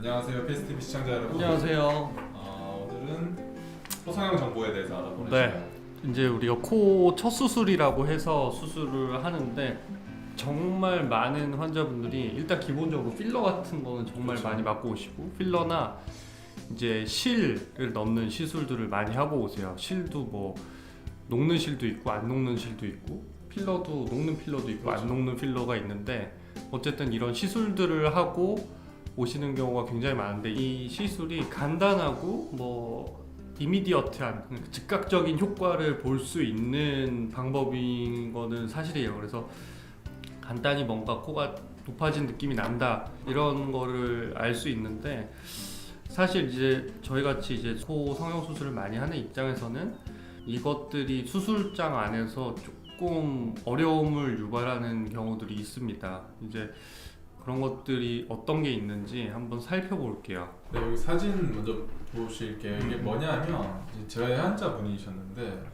안녕하세요, 페이스TV 시청자 여러분. 안녕하세요. 오늘은 소성형 정보에 대해서 알아보는 네. 시간. 이제 우리가 코 첫 수술이라고 해서 수술을 하는데 정말 많은 환자분들이 일단 기본적으로 필러 같은 거는 정말 그렇죠. 많이 맞고 오시고 필러나 이제 실을 넣는 시술들을 많이 하고 오세요. 실도 뭐 녹는 실도 있고 안 녹는 실도 있고 필러도 녹는 필러도 있고 그렇죠. 안 녹는 필러가 있는데 어쨌든 이런 시술들을 하고 오시는 경우가 굉장히 많은데 이 시술이 간단하고 뭐 이미디어트한 즉각적인 효과를 볼 수 있는 방법인 거는 사실이에요. 그래서 간단히 뭔가 코가 높아진 느낌이 난다 이런 거를 알 수 있는데 사실 이제 저희 같이 이제 코 성형 수술을 많이 하는 입장에서는 이것들이 수술장 안에서 조금 어려움을 유발하는 경우들이 있습니다. 이제 그런 것들이 어떤 게 있는지 한번 살펴볼게요. 네, 여기 사진 먼저 보실게요. 이게 뭐냐면 저희 환자분이셨는데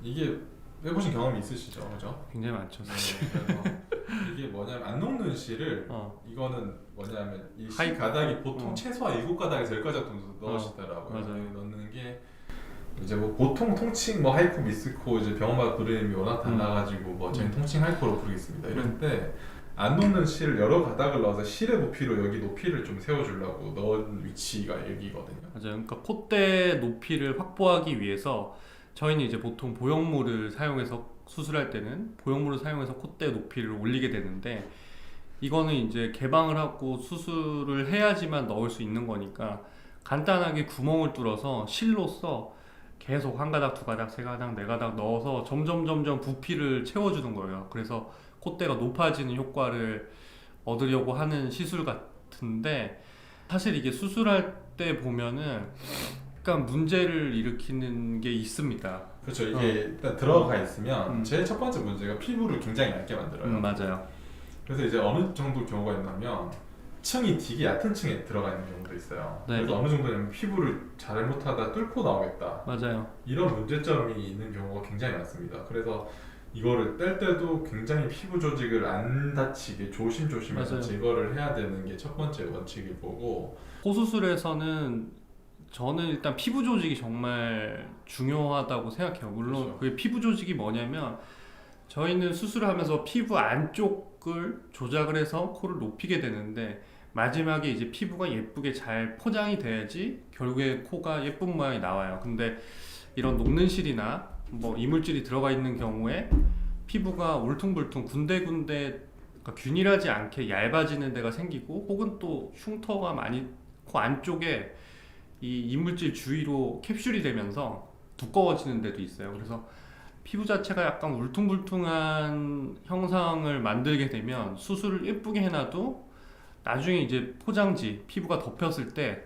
이게 해보신 경험이 있으시죠, 그죠? 굉장히 많죠. 네, 그래서 이게 뭐냐면 안 녹는 실을 이거는 뭐냐면 이 실 가닥이 보통 최소한 7가닥에서 10가닥 정도 넣으시더라고요. 맞아요. 넣는 게 이제 뭐 보통 통칭 뭐 하이코 미스코 이제 병원마다 부르는 이름이 워낙 달라가지고 뭐 저희 통칭 하이코로 부르겠습니다. 이럴 때 안 녹는 실을 여러 가닥을 넣어서 실의 부피로 여기 높이를 좀 세워주려고 넣은 위치가 여기거든요. 맞아요. 그러니까 콧대 높이를 확보하기 위해서 저희는 이제 보통 보형물을 사용해서 수술할 때는 보형물을 사용해서 콧대 높이를 올리게 되는데 이거는 이제 개방을 하고 수술을 해야지만 넣을 수 있는 거니까 간단하게 구멍을 뚫어서 실로써 계속 한 가닥, 두 가닥, 세 가닥, 네 가닥 넣어서 점점 부피를 채워주는 거예요. 그래서 콧대가 높아지는 효과를 얻으려고 하는 시술 같은데 사실 이게 수술할 때 보면은 약간 문제를 일으키는 게 있습니다. 그렇죠. 이게 일단 들어가 있으면 제일 첫 번째 문제가 피부를 굉장히 얇게 만들어요. 맞아요. 그래서 이제 어느 정도 경우가 있냐면 층이 되게 얕은 층에 들어가 있는 경우도 있어요. 네. 그래서 어느 정도냐면 피부를 잘못하다 뚫고 나오겠다. 맞아요. 이런 문제점이 있는 경우가 굉장히 많습니다. 그래서 이거를 뗄 때도 굉장히 피부 조직을 안 다치게 조심조심해서 맞아요. 제거를 해야 되는 게 첫 번째 원칙일 거고, 코 수술에서는 저는 일단 피부 조직이 정말 중요하다고 생각해요. 물론 그렇죠. 그게 피부 조직이 뭐냐면 저희는 수술을 하면서 피부 안쪽을 조작을 해서 코를 높이게 되는데 마지막에 이제 피부가 예쁘게 잘 포장이 돼야지 결국에 코가 예쁜 모양이 나와요. 근데 이런 녹는 실이나 뭐 이물질이 들어가 있는 경우에 피부가 울퉁불퉁 군데군데 그러니까 균일하지 않게 얇아지는 데가 생기고 혹은 또 흉터가 많이 코 안쪽에 이 이물질 주위로 캡슐이 되면서 두꺼워지는 데도 있어요. 그래서 피부 자체가 약간 울퉁불퉁한 형상을 만들게 되면 수술을 예쁘게 해놔도 나중에 이제 포장지 피부가 덮였을 때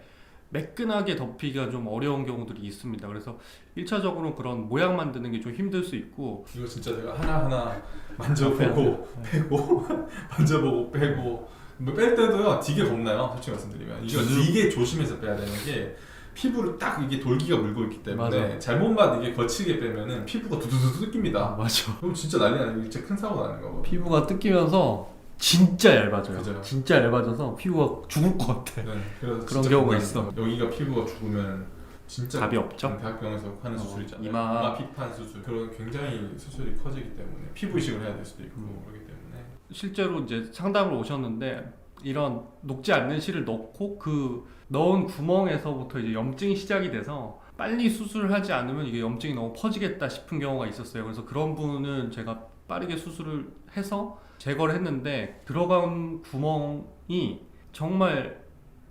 매끈하게 덮이기가 좀 어려운 경우들이 있습니다. 그래서 1차적으로 그런 모양 만드는 게 좀 힘들 수 있고 이거 진짜 제가 하나하나 만져보고 빼고 만져보고 빼고 뭐 뺄 때도요 되게 겁나요. 솔직히 말씀드리면 이거 되게 조심해서 빼야 되는 게 피부를 딱 이게 돌기가 물고 있기 때문에 맞아. 잘못만 이게 거치게 빼면은 피부가 두두두 뜯깁니다. 맞아. 그럼 진짜 난리 나요. 진짜 큰 사고 나는 거고. 피부가 뜯기면서 진짜 얇아져요. 그죠. 진짜 얇아져서 피부가 죽을 것 같아. 네, 그래서 그런 진짜 경우가 겁나는 있어. 거예요. 여기가 피부가 죽으면 진짜 답이 없죠. 대학병원에서 하는 수술이잖아요. 이마 피판 수술. 그런 굉장히 수술이 커지기 때문에 피부 이식을 해야 될 수도 있고 그렇기 때문에. 실제로 이제 상담을 오셨는데 이런 녹지 않는 실을 넣고 그 넣은 구멍에서부터 이제 염증이 시작이 돼서 빨리 수술을 하지 않으면 이게 염증이 너무 퍼지겠다 싶은 경우가 있었어요. 그래서 그런 분은 제가 빠르게 수술을 해서 제거를 했는데 들어간 구멍이 정말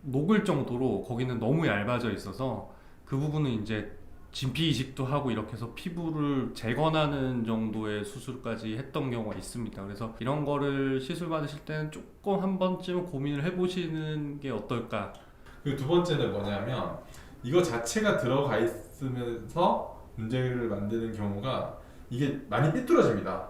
녹을 정도로 거기는 너무 얇아져 있어서 그 부분은 이제 진피 이식도 하고 이렇게 해서 피부를 재건하는 정도의 수술까지 했던 경우가 있습니다. 그래서 이런 거를 시술 받으실 때는 조금 한 번쯤 고민을 해보시는 게 어떨까. 그리고 두 번째는 뭐냐면 이거 자체가 들어가 있으면서 문제를 만드는 경우가 이게 많이 삐뚤어집니다.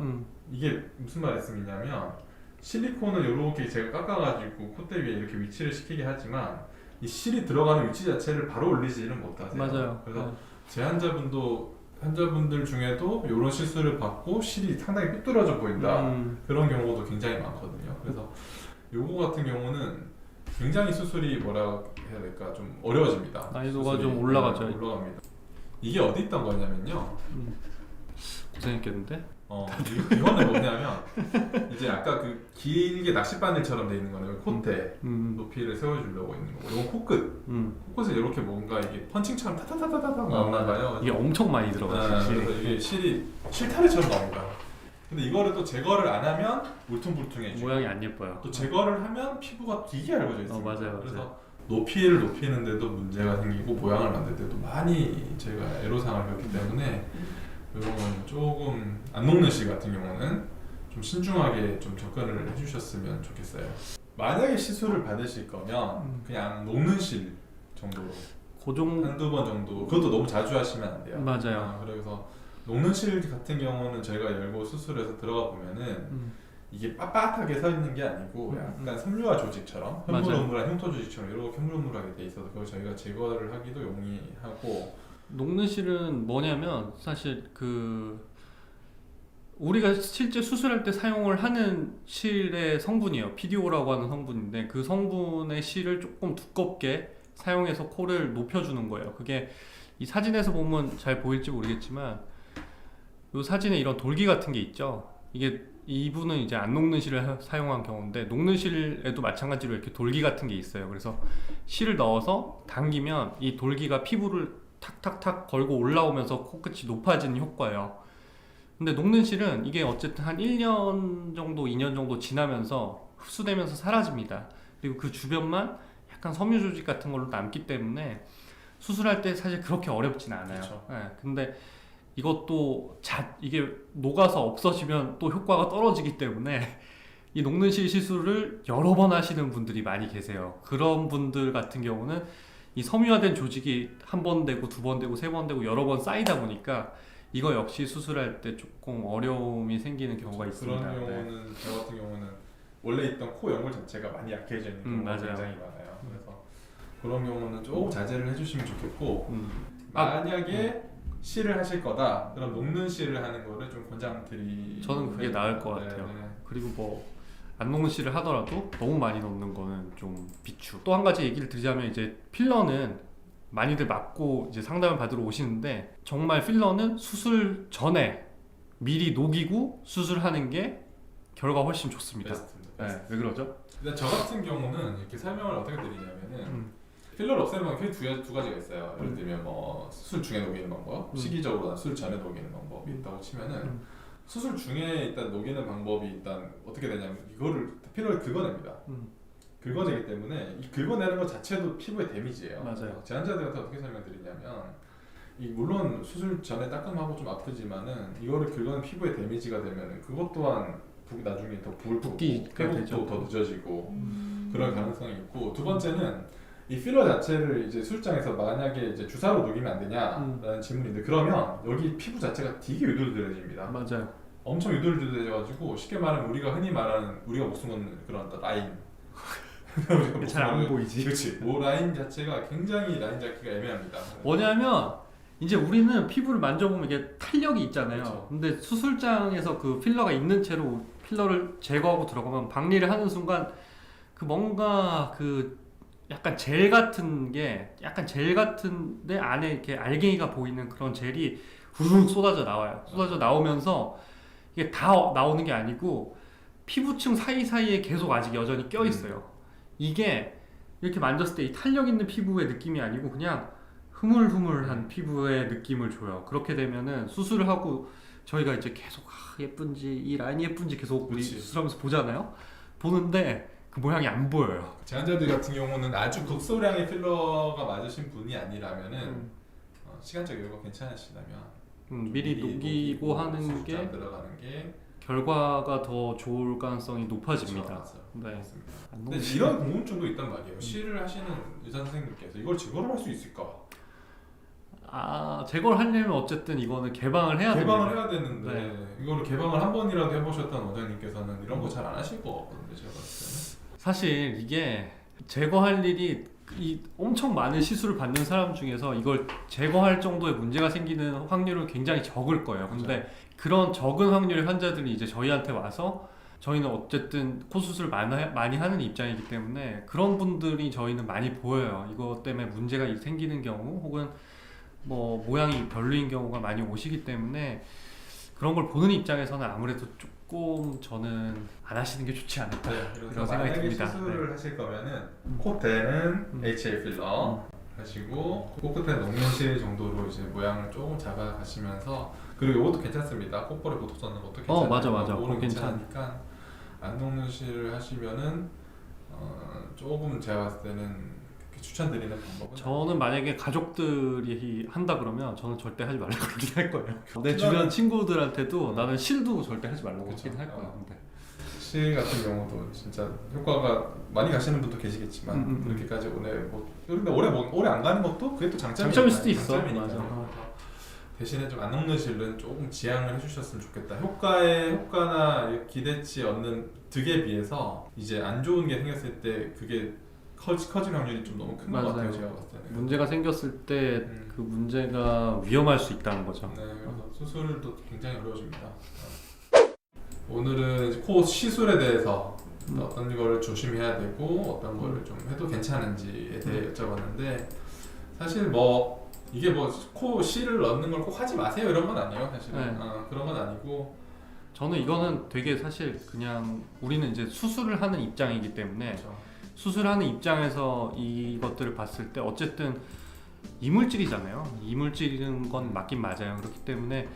이게 무슨 말씀이냐면 실리콘을 이렇게 제가 깎아가지고 콧대 위에 이렇게 위치를 시키게 하지만 이 실이 들어가는 위치 자체를 바로 올리지는 못하세요. 맞아요. 그래서 제 환자분들 중에도 이런 실수를 받고 실이 상당히 삐뚤어져 보인다 그런 경우도 굉장히 많거든요. 그래서 요거 같은 경우는 굉장히 수술이 뭐라 해야 될까 좀 어려워집니다. 난이도가 수술이. 좀 올라가죠. 올라갑니다. 이게 어디 있던 거냐면요. 고생했겠는데? 이거는 뭐냐면 이제 아까 그 길게 낚싯바늘처럼 돼 있는 거는 콧대 높이를 세워주려고 있는 거고, 이건 코끝. 코끝에 이렇게 뭔가 이게 펀칭처럼 타타타타타 나오나 봐요. 이게 엄청 많이 들어가요. 그래서 이게 실타래처럼 나옵니다. 근데 이거를 또 제거를 안 하면 울퉁불퉁해지고, 모양이 안 예뻐요. 또 제거를 하면 피부가 되게 얇아져 있습니다. 맞아요. 그래서 높이를 높이는데도 문제가 생기고 모양을 만들 때도 많이 저희가 애로사항을 겪기 때문에 이런 건 조금 안 녹는 실 같은 경우는 좀 신중하게 좀 접근을 해주셨으면 좋겠어요. 만약에 시술을 받으실 거면 그냥 녹는 실 정도로 한두 번 정도, 그것도 너무 자주 하시면 안 돼요. 맞아요. 그래서 녹는 실 같은 경우는 저희가 열고 수술해서 들어가 보면은 이게 빳빳하게 서 있는 게 아니고 약간 섬유화 조직처럼 흐물흐물한 흉터 조직처럼 이렇게 흐물흐물하게 돼 있어서 그걸 저희가 제거를 하기도 용이하고. 녹는 실은 뭐냐면 사실 우리가 실제 수술할 때 사용을 하는 실의 성분이에요. PDO라고 하는 성분인데 그 성분의 실을 조금 두껍게 사용해서 코를 높여주는 거예요. 그게 이 사진에서 보면 잘 보일지 모르겠지만 이 사진에 이런 돌기 같은 게 있죠. 이분은 이제 안 녹는 실을 사용한 경우인데, 녹는 실에도 마찬가지로 이렇게 돌기 같은 게 있어요. 그래서 실을 넣어서 당기면 이 돌기가 피부를 탁탁탁 걸고 올라오면서 코끝이 높아지는 효과예요. 근데 녹는 실은 이게 어쨌든 한 1년 정도 2년 정도 지나면서 흡수되면서 사라집니다. 그리고 그 주변만 약간 섬유 조직 같은 걸로 남기 때문에 수술할 때 사실 그렇게 어렵진 않아요. 그렇죠. 네, 근데 이것도 이게 녹아서 없어지면 또 효과가 떨어지기 때문에 이 녹는 실 시술을 여러 번 하시는 분들이 많이 계세요. 그런 분들 같은 경우는 이 섬유화된 조직이 한 번 되고 두 번 되고 세 번 되고 여러 번 쌓이다 보니까 이거 역시 수술할 때 조금 어려움이 생기는 경우가 있습니다. 그런 경우는 저 같은 경우는 원래 있던 코 연골 자체가 많이 약해져 있는 경우가 굉장히 많아요. 그래서 그런 경우는 조금 자제를 해주시면 좋겠고, 만약에 실을 하실 거다 그럼 녹는 실을 하는 거를 좀 권장드리. 저는 그게 나을 것 같아요. 그리고 뭐 안 녹는 실을 하더라도 너무 많이 넣는 거는 좀 비추. 또 한 가지 얘기를 드리자면 이제 필러는 많이들 맞고 이제 상담을 받으러 오시는데, 정말 필러는 수술 전에 미리 녹이고 수술하는 게 결과 훨씬 좋습니다. 베스트입니다. 네, 왜 그러죠? 일단 저 같은 경우는 이렇게 설명을 어떻게 드리냐면은 필러를 없애는 방법이 두 가지가 있어요. 예를 들면 뭐 수술 중에 녹이는 방법, 시기적으로 수술 전에 녹이는 방법이 있다고 치면은 수술 중에 일단 녹이는 방법이 일단 어떻게 되냐면 이거를 필러를 긁어냅니다. 긁어내기 때문에 이 긁어내는 것 자체도 피부에 데미지예요. 맞아요. 제한자들한테 어떻게 설명드리냐면, 물론 수술 전에 따끔하고 좀 아프지만은 이거를 긁어낸 피부에 데미지가 되면은 그것 또한 나중에 더 부을고 회복도 더 늦어지고 그런 가능성이 있고, 두 번째는 이 필러 자체를 이제 수술장에서 만약에 이제 주사로 녹이면 안 되냐라는 질문인데, 그러면 여기 피부 자체가 되게 유들유들해집니다. 맞아요. 엄청 유들유들해져가지고 쉽게 말하면 우리가 흔히 말하는 우리가 못 쓰는 그런 라인 잘 안 보이지. 그렇지. 라인 자체가 굉장히 라인 잡기가 애매합니다. 뭐냐면 이제 우리는 피부를 만져보면 이게 탄력이 있잖아요. 그렇죠. 근데 수술장에서 그 필러가 있는 채로 필러를 제거하고 들어가면 박리를 하는 순간 그 뭔가 약간 젤 같은데 안에 이렇게 알갱이가 보이는 그런 젤이 후루룩 쏟아져 나와요. 쏟아져 나오면서 이게 다 나오는 게 아니고 피부층 사이사이에 계속 아직 여전히 껴 있어요. 이게 이렇게 만졌을 때 이 탄력 있는 피부의 느낌이 아니고 그냥 흐물흐물한 피부의 느낌을 줘요. 그렇게 되면은 수술을 하고 저희가 이제 계속 예쁜지 이 라인이 예쁜지 계속 우리 수술하면서 보잖아요. 보는데 그 모양이 안 보여요. 제한자들 같은 경우는 아주 극소량의 필러가 맞으신 분이 아니라면은 시간적 여유가 괜찮으시다면 미리 녹이고 하는 게 들어가는 게 결과가 더 좋을 가능성이 높아집니다. 그렇죠. 네. 근데 이런 궁금증도 있단 말이에요. 실을 하시는 의사 선생님께서 이걸 제거를 할 수 있을까? 제거를 하려면 어쨌든 이거는 개방을 해야 되는데 네. 이거를 개방을 한 번이라도 해보셨던 원장님께서는 이런 거 잘 안 하실 것 같거든요. 제가 봤을 때는. 사실 이게 제거할 일이 엄청 많은 시술을 받는 사람 중에서 이걸 제거할 정도의 문제가 생기는 확률은 굉장히 적을 거예요. 근데 그런 적은 확률의 환자들이 이제 저희한테 와서 저희는 어쨌든 코 수술 많이 하는 입장이기 때문에 그런 분들이 저희는 많이 보여요. 이것 때문에 문제가 생기는 경우 혹은 뭐 모양이 별로인 경우가 많이 오시기 때문에 그런 걸 보는 입장에서는 아무래도 조금 저는 안 하시는 게 좋지 않을까 이런 생각이 듭니다. 시술을 네. 하실 거면은 콧대는 HA 필러 하시고 코끝에 녹는실 정도로 이제 모양을 조금 잡아가시면서 그리고 이것도 괜찮습니다. 콧볼에 보톡스 넣는 것도 괜찮아요. 맞아. 그거는 그거 괜찮으니까 안 녹는실을 하시면은 조금 제가 봤을 때는 그렇게 추천드리는 방법은 저는 만약에 가족들이 한다 그러면 저는 절대 하지 말라고 그러긴 할 거예요. 내 주변 친구들한테도 나는 실도 절대 하지 말라고 그러긴 할 거예요. 근데. 실 같은 경우도 진짜 효과가 많이 가시는 분도 계시겠지만 그렇게까지 오래 안 가는 것도 그게 또 장점일 수도 있어. 장점이니까. 맞아. 대신에 좀 안 녹는 실은 조금 지양을 해주셨으면 좋겠다. 효과나 기대치 얻는 득에 비해서 이제 안 좋은 게 생겼을 때 그게 커질 확률이 좀 너무 큰 것 같아요. 제가 봤을 때는. 문제가 생겼을 때 그 문제가 위험할 수 있다는 거죠. 네, 그래서 수술도 굉장히 어려워집니다. 오늘은 이제 코 시술에 대해서 어떤 거를 조심해야 되고 어떤 거를 좀 해도 괜찮은지에 대해 여쭤봤는데 사실 뭐 이게 뭐 코 실을 넣는 걸 꼭 하지 마세요 이런 건 아니에요 사실은. 네. 그런 건 아니고 저는 이거는 되게 사실 그냥 우리는 이제 수술을 하는 입장이기 때문에 그렇죠. 수술하는 입장에서 이것들을 봤을 때 어쨌든 이물질이잖아요. 이물질인 건 맞긴 맞아요. 그렇기 때문에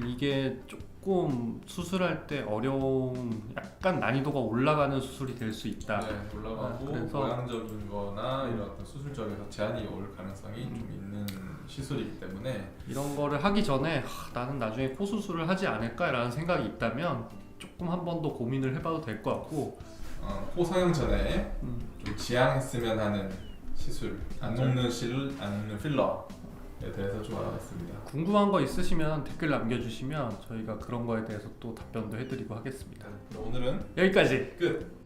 이게 조금 수술할 때 어려움, 약간 난이도가 올라가는 수술이 될 수 있다. 네, 올라가고 그래서 모양적인 거나 이런 어떤 수술적에서 제한이 올 가능성이 좀 있는 시술이기 때문에 이런 거를 하기 전에 나는 나중에 코 수술을 하지 않을까라는 생각이 있다면 조금 한 번 더 고민을 해봐도 될 것 같고 코 성형 전에 좀 지양했으면 하는 시술, 안 녹는 안 녹는 필러에 대해서 좀 알아봤습니다. 궁금한 거 있으시면 댓글 남겨주시면 저희가 그런 거에 대해서 또 답변도 해드리고 하겠습니다. 오늘은 여기까지. 끝!